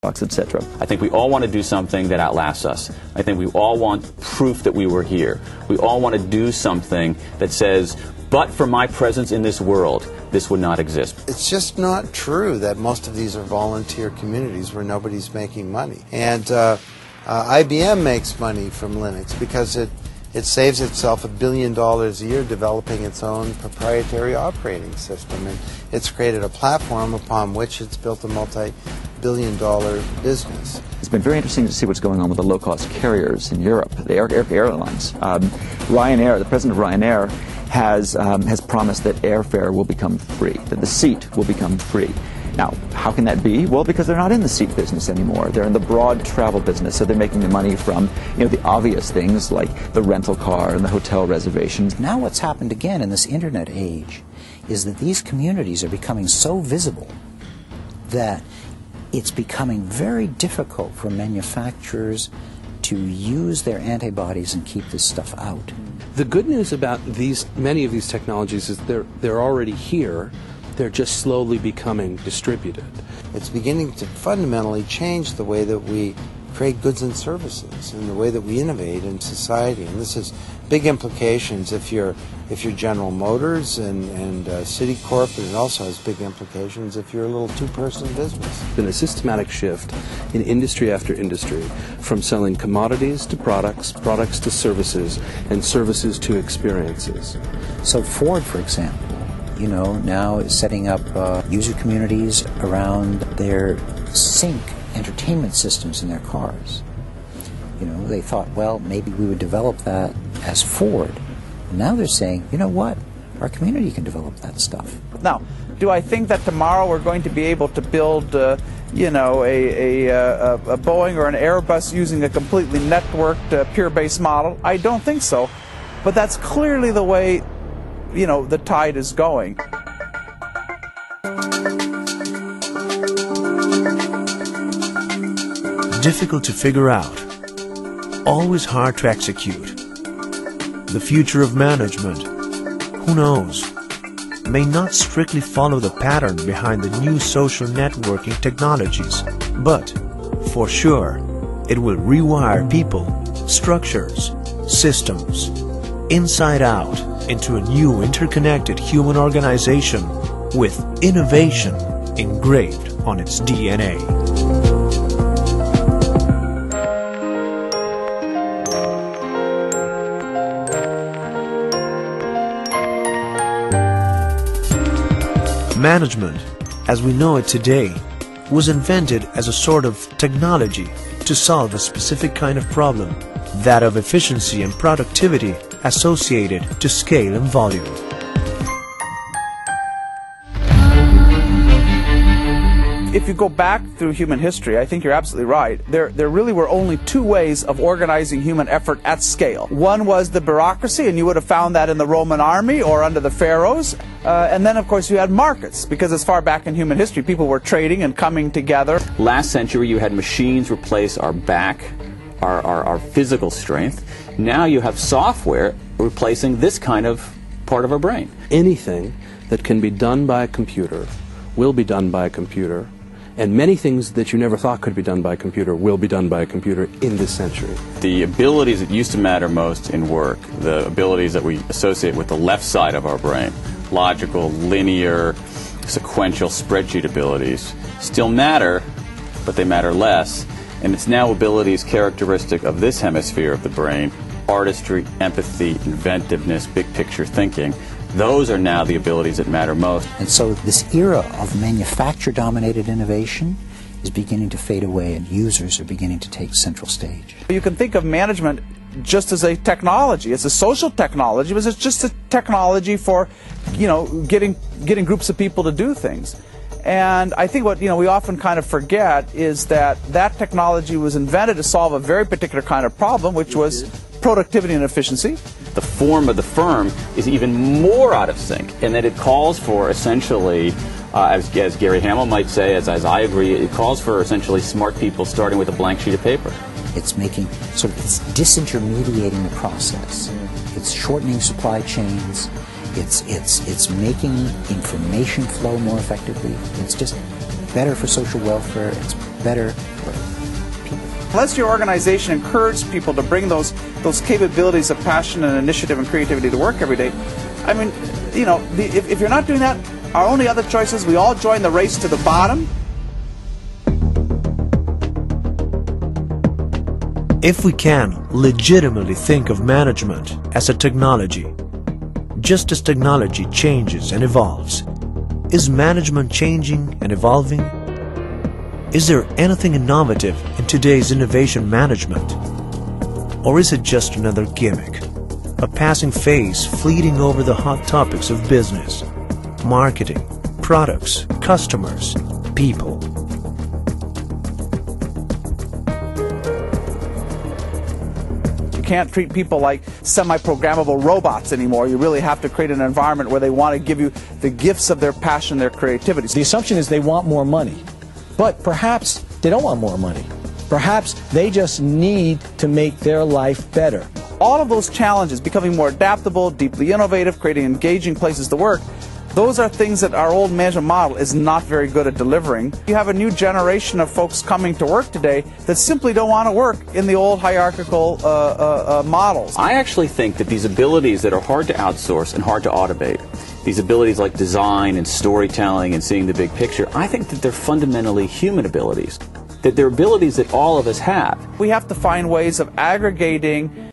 etc. I think we all want to do something that outlasts us. I think we all want proof that we were here. We all want to do something that says, but for my presence in this world, this would not exist. It's just not true that most of these are volunteer communities where nobody's making money. And IBM makes money from Linux because it saves itself $1 billion a year developing its own proprietary operating system. And it's created a platform upon which it's built a multi-billion-dollar business. It's been very interesting to see what's going on with the low-cost carriers in Europe, the airlines. Ryanair, the president of Ryanair, has promised that airfare will become free, that the seat will become free. Now, how can that be? Well, because they're not in the seat business anymore. They're in the broad travel business, so they're making the money from, the obvious things like the rental car and the hotel reservations. Now what's happened again in this internet age is that these communities are becoming so visible that it's becoming very difficult for manufacturers to use their antibodies and keep this stuff out. The good news about many of these technologies is they're already here. They're just slowly becoming distributed. It's beginning to fundamentally change the way that we create goods and services and the way that we innovate in society. And this has big implications if you're General Motors and Citicorp, and it also has big implications if you're a little two-person business. There's been a systematic shift in industry after industry from selling commodities to products, products to services, and services to experiences. So Ford, for example, now is setting up user communities around their sync entertainment systems in their cars. They thought, well, maybe we would develop that as Ford. And now they're saying, you know what? Our community can develop that stuff. Now, do I think that tomorrow we're going to be able to build, a Boeing or an Airbus using a completely networked, peer-based model? I don't think so. But that's clearly the way the tide is going. Difficult to figure out, always hard to execute. The future of management, who knows, may not strictly follow the pattern behind the new social networking technologies, but for sure, it will rewire people, structures, systems, inside out, into a new interconnected human organization with innovation engraved on its DNA. Management, as we know it today, was invented as a sort of technology to solve a specific kind of problem, that of efficiency and productivity associated to scale and volume. If you go back through human history, I think you're absolutely right. There really were only two ways of organizing human effort at scale. One was the bureaucracy, and you would have found that in the Roman army or under the pharaohs. And then, of course, you had markets, because as far back in human history, people were trading and coming together. Last century, you had machines replace our physical strength. Now you have software replacing this kind of part of our brain. Anything that can be done by a computer will be done by a computer, and many things that you never thought could be done by a computer will be done by a computer in this century. The abilities that used to matter most in work, the abilities that we associate with the left side of our brain, logical, linear, sequential spreadsheet abilities, still matter, but they matter less. And it's now abilities characteristic of this hemisphere of the brain: artistry, empathy, inventiveness, big picture thinking. Those are now the abilities that matter most. And so this era of manufacturer-dominated innovation is beginning to fade away, and users are beginning to take central stage. You can think of management just as a technology. It's a social technology, but it's just a technology for, getting groups of people to do things. And I think what we often kind of forget is that technology was invented to solve a very particular kind of problem, which was productivity and efficiency. The form of the firm is even more out of sync, in that it calls for essentially, as Gary Hamel might say, as I agree, it calls for essentially smart people starting with a blank sheet of paper. It's it's disintermediating the process. It's shortening supply chains. It's making information flow more effectively. It's just better for social welfare. It's better Unless your organization encourages people to bring those capabilities of passion and initiative and creativity to work every day, I mean, you know, if you're not doing that, our only other choice is we all join the race to the bottom. If we can legitimately think of management as a technology, just as technology changes and evolves, is management changing and evolving? Is there anything innovative in today's innovation management? Or is it just another gimmick, a passing phase fleeting over the hot topics of business, marketing, products, customers, people? You can't treat people like semi-programmable robots anymore. You really have to create an environment where they want to give you the gifts of their passion, their creativity. The assumption is they want more money, but perhaps they don't want more money. Perhaps they just need to make their life better. All of those challenges, becoming more adaptable, deeply innovative, creating engaging places to work, those are things that our old management model is not very good at delivering. You have a new generation of folks coming to work today that simply don't want to work in the old hierarchical models. I actually think that these abilities that are hard to outsource and hard to automate, these abilities like design and storytelling and seeing the big picture, I think that they're fundamentally human abilities, that they're abilities that all of us have. We have to find ways of aggregating